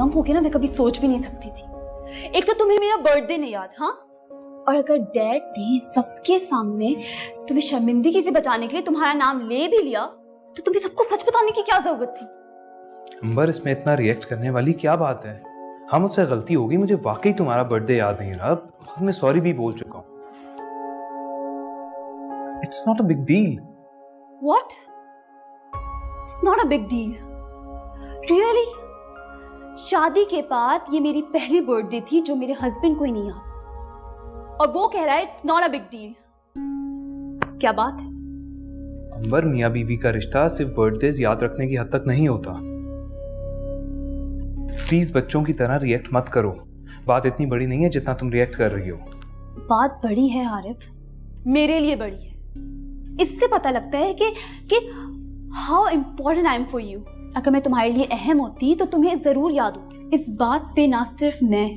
Dump हो गया ना, मैं कभी सोच भी नहीं सकती थी। एक तो तुम्हें मेरा बर्थडे नहीं याद, हाँ, और अगर डैड ने सबके सामने तुम्हें शर्मिंदगी से बचाने के लिए तुम्हारा नाम ले भी लिया तो तुम्हें सबको सच बताने की क्या जरूरत थी? अंबर, इसमें इतना रिएक्ट करने वाली क्या बात है? हाँ, मुझसे गलती होगी, मुझे वाकई तुम्हारा बर्थडे याद नहीं रहा, मैं सॉरी भी बोल चुका हूँ। It's not a big deal. What? It's not a big deal? Really? शादी के बाद ये मेरी पहली बर्थडे थी जो मेरे हस्बैंड को ही नहीं याद, और वो कह रहा है it's not a big deal. क्या बात है? अंबर, मियाँ बीवी का रिश्ता सिर्फ बर्थडेज याद रखने की हद तक नहीं होता। प्लीज बच्चों की तरह रिएक्ट मत करो, बात इतनी बड़ी नहीं है जितना तुम रिएक्ट कर रही हो। बात बड़ी है आरिफ, मेरे लिए बड़ी है। इससे पता लगता है कि how important I am for you. अगर मैं तुम्हारे लिए अहम होती तो तुम्हें जरूर याद हो। इस बात पे ना सिर्फ मैं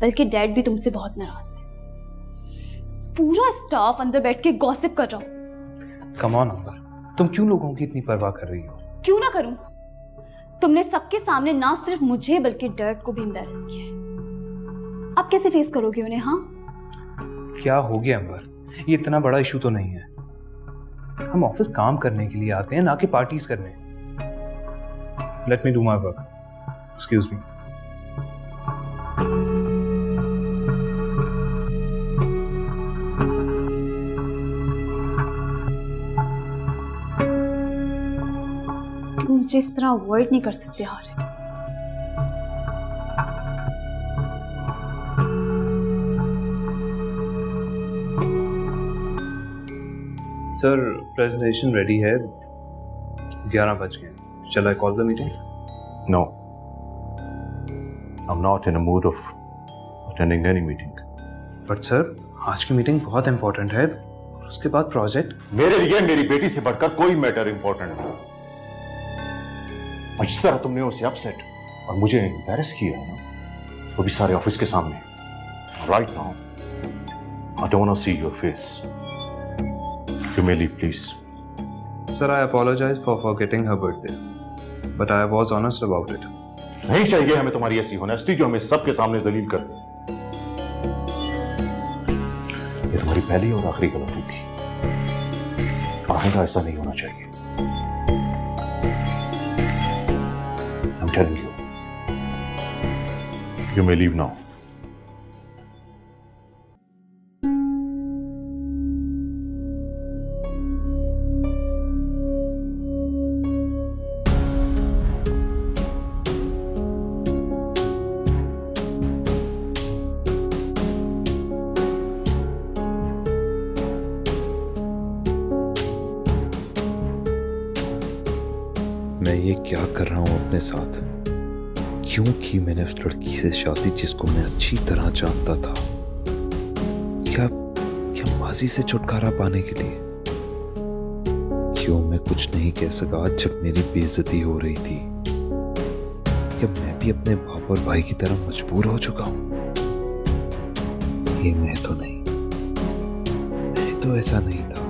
बल्कि डैड भी तुमसे बहुत नाराज है। पूरा स्टाफ अंदर बैठ के गॉसिप कर रहा हूं। कम ऑन अंबर, तुम क्यों लोगों की इतनी परवाह कर रही हो? क्यों ना करूं? तुमने सबके सामने ना सिर्फ मुझे बल्कि डैड को भी एम्बैरेस किया है। अब कैसे फेस करोगे उन्हें? हाँ, क्या हो गया अंबर, ये इतना बड़ा इशू तो नहीं है। हम ऑफिस काम करने के लिए आते हैं, ना कि पार्टीज करने। Let me do my work. Excuse me. तुम जिस तरह वर्ड नहीं कर सकते हारे। सर, प्रेजेंटेशन रेडी है, 11 बज गए। Shall I call the meeting? No. I'm not in a mood of attending any meeting. But sir, आज की मीटिंग बहुत इंपॉर्टेंट है, और उसके बाद प्रोजेक्ट। मेरे लिए मेरी बेटी से बढ़कर कोई मैटर इंपॉर्टेंट नहीं। और जिस तरह तुमने उसे अपसेट और मुझे एम्बैरेस किया है ना, वो भी सारे ऑफिस के सामने। Right now I don't want to see your face. You may leave please. Sir, I apologize for forgetting her birthday, but I was honest about it. नहीं चाहिए हमें तुम्हारी ऐसी होनेस्टी जो हमें सबके सामने जलील कर दे। ये तुम्हारी पहली और आखिरी गलती थी, आइंदा ऐसा नहीं होना चाहिए। I'm telling you, you may leave now. मैं ये क्या कर रहा हूँ अपने साथ? क्यों की मैंने उस लड़की से शादी जिसको मैं अच्छी तरह जानता था? क्या माजी से छुटकारा पाने के लिए? क्यों मैं कुछ नहीं कह सका जब मेरी बेइज्जती हो रही थी? क्या मैं भी अपने बाप और भाई की तरह मजबूर हो चुका हूँ? ये मैं तो नहीं, मैं तो ऐसा नहीं था।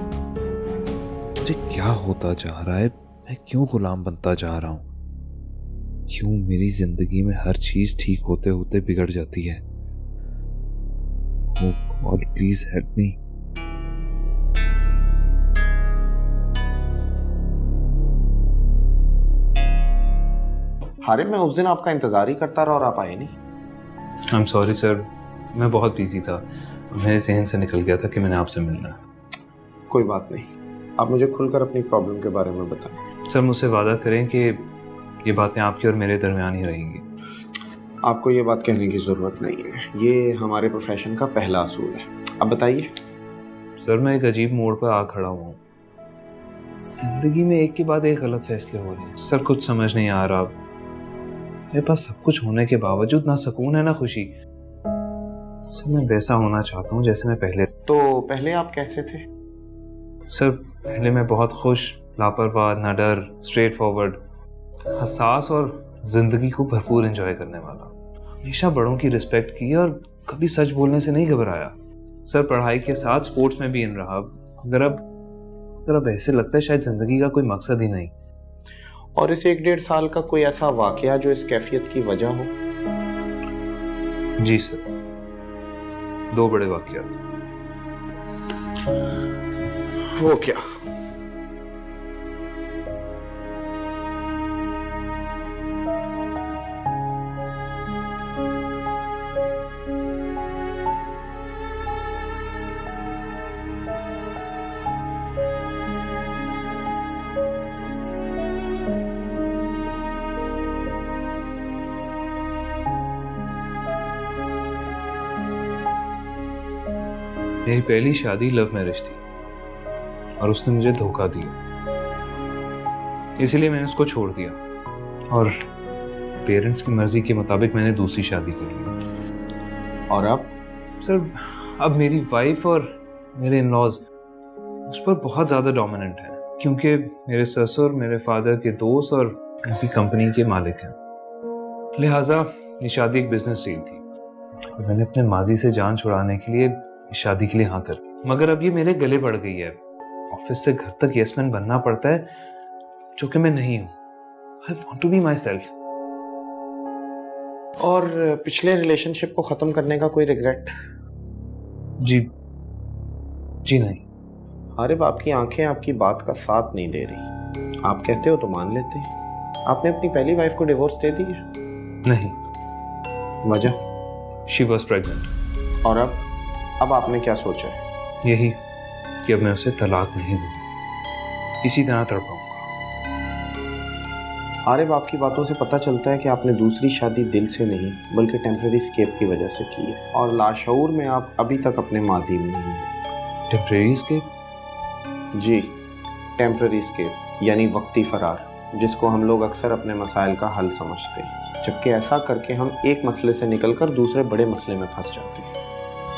मुझे क्या होता जा रहा है? मैं क्यों गुलाम बनता जा रहा हूं? क्यों मेरी जिंदगी में हर चीज ठीक होते होते बिगड़ जाती है? Oh God, please help me. हारिम, मैं उस दिन आपका इंतजार ही करता रहा और आप आए नहीं। आई एम सॉरी सर, मैं बहुत बिजी था, मेरे जहन से निकल गया था कि मैंने आपसे मिलना है। कोई बात नहीं, आप मुझे खुलकर अपनी प्रॉब्लम के बारे में बताएं। सर, मुझसे वादा करें कि ये बातें आपकी और मेरे दरमियान ही रहेंगी। आपको ये बात कहने की ज़रूरत नहीं है, ये हमारे प्रोफेशन का पहला असूल है। अब बताइए। सर, मैं एक अजीब मोड़ पर आ खड़ा हुआ हूँ। जिंदगी में एक के बाद एक गलत फैसले हो रहे हैं। सर, कुछ समझ नहीं आ रहा। मेरे पास सब कुछ होने के बावजूद ना सुकून है ना खुशी। सर, मैं वैसा होना चाहता हूँ जैसे मैं पहले। तो पहले आप कैसे थे? सर, पहले मैं बहुत खुश, लापरवाह, निडर, स्ट्रेट फॉरवर्ड, हसास और जिंदगी को भरपूर एंजॉय करने वाला। हमेशा बड़ों की रिस्पेक्ट की और कभी सच बोलने से नहीं घबराया। सर, पढ़ाई के साथ स्पोर्ट्स में भी इन रहा। अगर अब ऐसे लगता है शायद जिंदगी का कोई मकसद ही नहीं। और इस 1-1.5 साल का कोई ऐसा वाकया जो इस कैफियत की वजह हो? जी सर, 2 बड़े वाकयात। वो क्या? मेरी पहली शादी लव मैरिज थी और उसने मुझे धोखा दिया, इसलिए मैंने उसको छोड़ दिया और पेरेंट्स की मर्जी के मुताबिक मैंने दूसरी शादी कर ली। और अब? सर, अब मेरी वाइफ और मेरे इन-लॉज उस पर बहुत ज़्यादा डोमिनेंट हैं, क्योंकि मेरे ससुर मेरे फादर के दोस्त और उनकी कंपनी के मालिक हैं। लिहाजा ये शादी एक बिजनेस डील थी और मैंने अपने माजी से जान छुड़ाने के लिए इस शादी के लिए हाँ कर दी। मगर अब ये मेरे गले पड़ गई है। ऑफिस से घर तक यस-मैन बनना पड़ता है, जो कि मैं नहीं हूँ। I want to be myself. और पिछले रिलेशनशिप को खत्म करने का कोई रिग्रेट? जी नहीं। आरिफ, आपकी आंखें आपकी बात का साथ नहीं दे रही। आप कहते हो तो मान लेते हैं। आपने अपनी पहली वाइफ को डिवोर्स दे दी है? नहीं। वजह? She was pregnant. और अब आपने क्या सोचा है? यही कि अब मैं उसे तलाक नहीं दूंगा, इसी तरह तड़पाऊंगा। आरिफ, आपकी बातों से पता चलता है कि आपने दूसरी शादी दिल से नहीं बल्कि टेम्पररी स्केप की वजह से की है, और लाशऊर में आप अभी तक अपने माजी में नहीं हैं। Temporary escape? जी, टेम्पररी स्केप यानी वक्ती फरार, जिसको हम लोग अक्सर अपने मसाइल का हल समझते हैं, जबकि ऐसा करके हम एक मसले से निकलकर दूसरे बड़े मसले में फंस जाते हैं।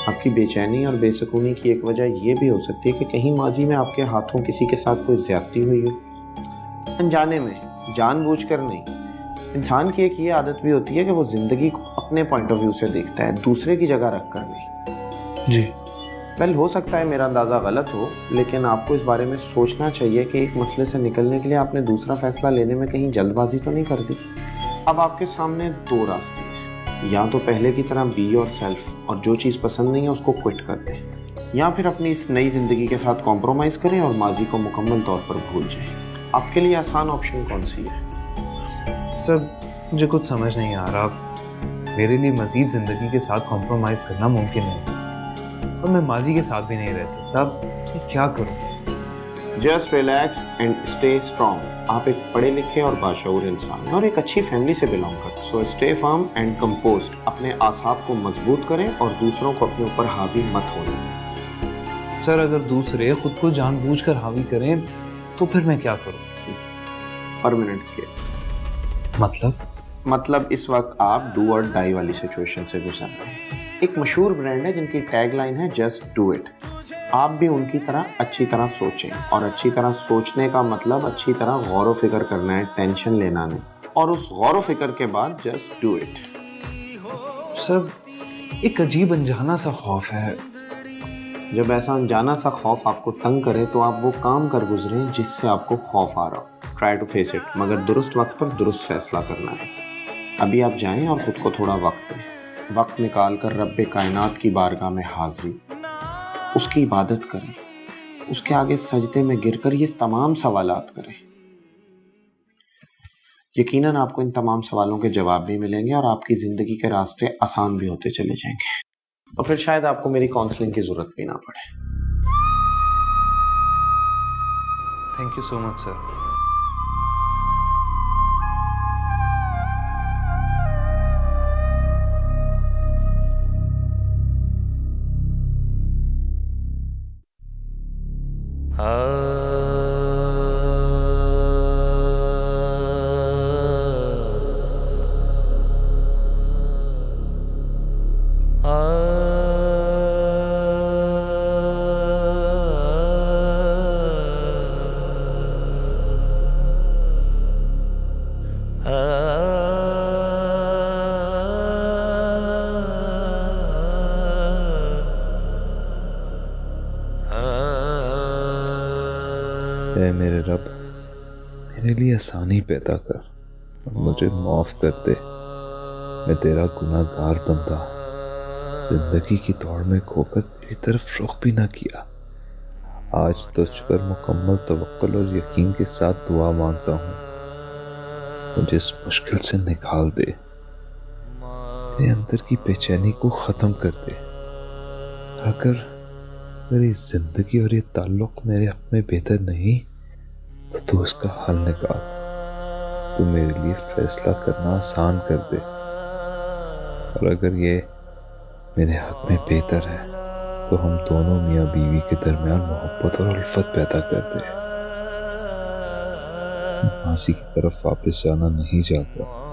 आपकी बेचैनी और बेसुकूनी की एक वजह यह भी हो सकती है कि कहीं माजी में आपके हाथों किसी के साथ कोई ज्यादती हुई हो। अनजाने में, जानबूझकर नहीं। इंसान की एक ये आदत भी होती है कि वो जिंदगी को अपने पॉइंट ऑफ व्यू से देखता है, दूसरे की जगह रखकर नहीं। जी। वेल, हो सकता है मेरा अंदाज़ा गलत हो, लेकिन आपको इस बारे में सोचना चाहिए कि एक मसले से निकलने के लिए आपने दूसरा फैसला लेने में कहीं जल्दबाजी तो नहीं कर दी। अब आपके सामने 2 रास्ते हैं। या तो पहले की तरह बी योर सेल्फ और जो चीज़ पसंद नहीं है उसको क्विट कर दें, या फिर अपनी इस नई ज़िंदगी के साथ कॉम्प्रोमाइज़ करें और माजी को मुकम्मल तौर पर भूल जाएं। आपके लिए आसान ऑप्शन कौन सी है? सर, मुझे कुछ समझ नहीं आ रहा। मेरे लिए मजीद ज़िंदगी के साथ कॉम्प्रोमाइज़ करना मुमकिन नहीं और मैं माजी के साथ भी नहीं रह सकता। अब मैं क्या करूं? Just relax and stay strong. आप एक पढ़े लिखे और बाशऊर इंसान और एक अच्छी फैमिली से बिलोंग करते, so stay firm and composed. अपने आसाब को मजबूत करें और दूसरों को अपने ऊपर हावी मत होने दें। सर, अगर दूसरे खुद को जानबूझकर हावी करें तो फिर मैं क्या करूं? Permanent escape. मतलब इस वक्त आप डू और डाई वाली सिचुएशन से गुजर रहे हैं। एक मशहूर ब्रांड है जिनकी टैगलाइन है जस्ट डू इट। आप भी उनकी तरह अच्छी तरह सोचें, और अच्छी तरह सोचने का मतलब अच्छी तरह गौर व फिक्र करना है, टेंशन लेना नहीं। और उस गौर व फिक्र के बाद जस्ट डू इट। सर, एक अजीब अनजाना सा खौफ है। जब ऐसा अनजाना सा खौफ आपको तंग करे तो आप वो काम कर गुजरें जिससे आपको खौफ आ रहा हो। ट्राई टू फेस इट, मगर दुरुस्त वक्त पर दुरुस्त फैसला करना है। अभी आप जाएं और ख़ुद को थोड़ा वक्त दें। वक्त निकाल कर रब्बे कायनात की बारगाह में हाज़री, उसकी इबादत करें, उसके आगे सजदे में गिरकर ये तमाम सवालात करें। यकीनन आपको इन तमाम सवालों के जवाब भी मिलेंगे और आपकी ज़िंदगी के रास्ते आसान भी होते चले जाएंगे, और फिर शायद आपको मेरी काउंसलिंग की ज़रूरत भी ना पड़े। Thank you so much sir. ऐ मेरे रब, मेरे लिए आसानी पैदा कर और मुझे माफ कर दे। मैं तेरा गुनाहगार बंदा जिंदगी की दौड़ में खोकर तेरी तरफ रुख भी ना किया। आज तुझ पर मुकम्मल तवक्कुल और यकीन के साथ दुआ मांगता हूँ, मुझे इस मुश्किल से निकाल दे, मेरे अंदर की बेचैनी को ख़त्म कर दे। अगर मेरी ज़िंदगी और ये ताल्लुक़ मेरे हक़ में बेहतर नहीं तो तू उसका हल निकाल। तू मेरे लिए फ़ैसला करना आसान कर दे, और अगर ये मेरे हक़ में बेहतर है तो हम दोनों मियाँ बीवी के दरमियान मोहब्बत और उल्फत पैदा कर दे। फांसी की तरफ वापस जाना नहीं चाहता।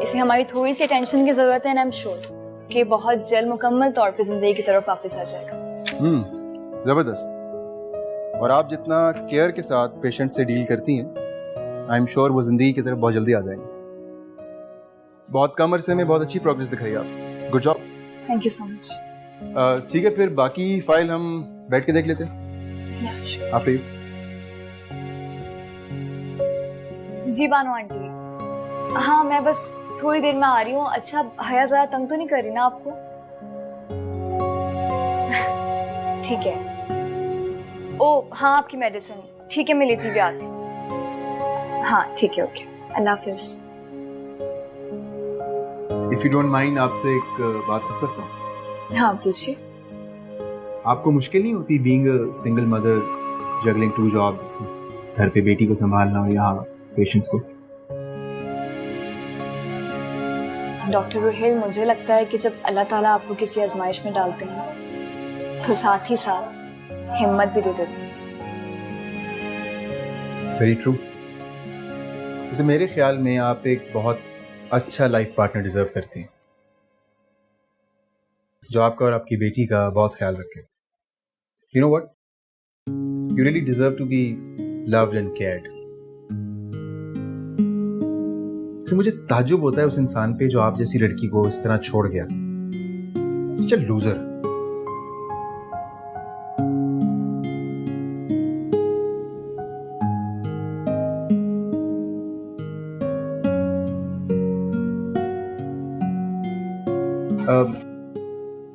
इसे हमारी थोड़ी सी टेंशन की जरूरत है, एंड आई एम श्योर कि बहुत जल्द मुकम्मल तौर पे जिंदगी की तरफ वापस आ जाएगा। जबरदस्त। और आप जितना केयर के साथ पेशेंट से डील करती हैं, आई एम श्योर वो जिंदगी की तरफ बहुत जल्दी आ जाएंगे। बहुत कम अरसे में बहुत अच्छी प्रोग्रेस दिखाई आप। Good job. Thank you so much. ठीक है, फिर बाकी फाइल हम बैठ के देख लेते हैं। After you. जी बानो आंटी, हाँ मैं बस थोड़ी देर में आ रही हूँ। अच्छा हया ज़्यादा तंग तो नहीं कर रही ना आपको? ठीक है। ओ हाँ, आपकी मेडिसिन ठीक है, मैं लेती भी आती हूँ। हाँ ठीक है, okay, Allah Hafiz. If you don't mind, आपसे एक बात पूछ सकता हूँ? हाँ पूछिए। आपको मुश्किल नहीं होती being a single mother, juggling 2 jobs, घर पे बेटी को संभालना और यहाँ पेशेंट्स को? डॉक्टर रुहेल, मुझे लगता है कि जब अल्लाह ताला आपको किसी आजमाइश में डालते हैं ना, तो साथ ही साथ हिम्मत भी दे देते हैं। Very true. जैसे मेरे ख्याल में आप एक बहुत अच्छा लाइफ पार्टनर डिजर्व करती हैं, जो आपका और आपकी बेटी का बहुत ख्याल रखे। You know what, you really deserve to be loved and cared. मुझे ताज्जुब होता है उस इंसान पे जो आप जैसी लड़की को इस तरह छोड़ गया। Such a loser।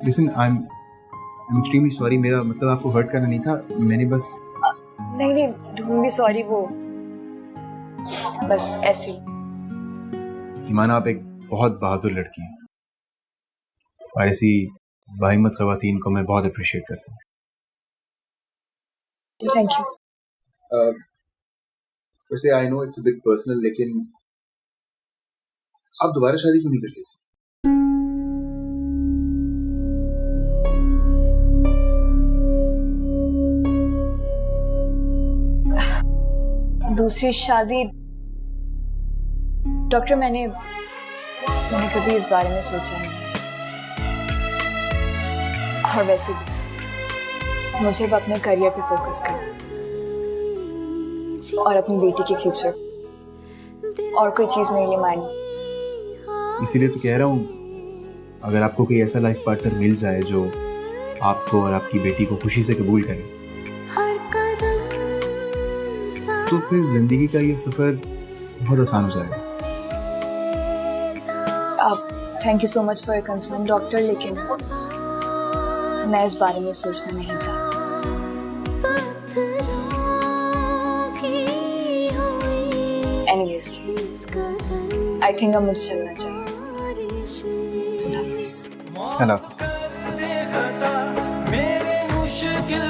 Listen, I'm extremely sorry। मेरा मतलब आपको हर्ट करना नहीं था, मैंने बस नहीं, डोंट बी सॉरी, वो बस ऐसे ही। ईमान, आप एक बहुत बहादुर लड़की हैं और ऐसी बाहिम्मत ख़वातीन को मैं बहुत अप्रिशिएट करता हूँ। Thank you. वैसे I know it's a bit personal, लेकिन आप दोबारा शादी क्यों नहीं कर लेते? दूसरी शादी डॉक्टर, मैंने कभी इस बारे में सोचा नहीं। और वैसे भी मुझे अब अपने करियर पे फोकस करना और अपनी बेटी के फ्यूचर, और कोई चीज मेरे लिए मायने। इसीलिए तो कह रहा हूँ, अगर आपको कोई ऐसा लाइफ पार्टनर मिल जाए जो आपको और आपकी बेटी को खुशी से कबूल करे, तो फिर जिंदगी का ये सफर बहुत आसान हो जाएगा। Thank you so much for your concern doctor, लेकिन मैं इस बारे में सोचना नहीं चाहती। एनीवेज, आई थिंक अब मुझे चलना चाहिए। अल्लाह हाफिज़। अल्लाह हाफिज़। मेरे मुश्किल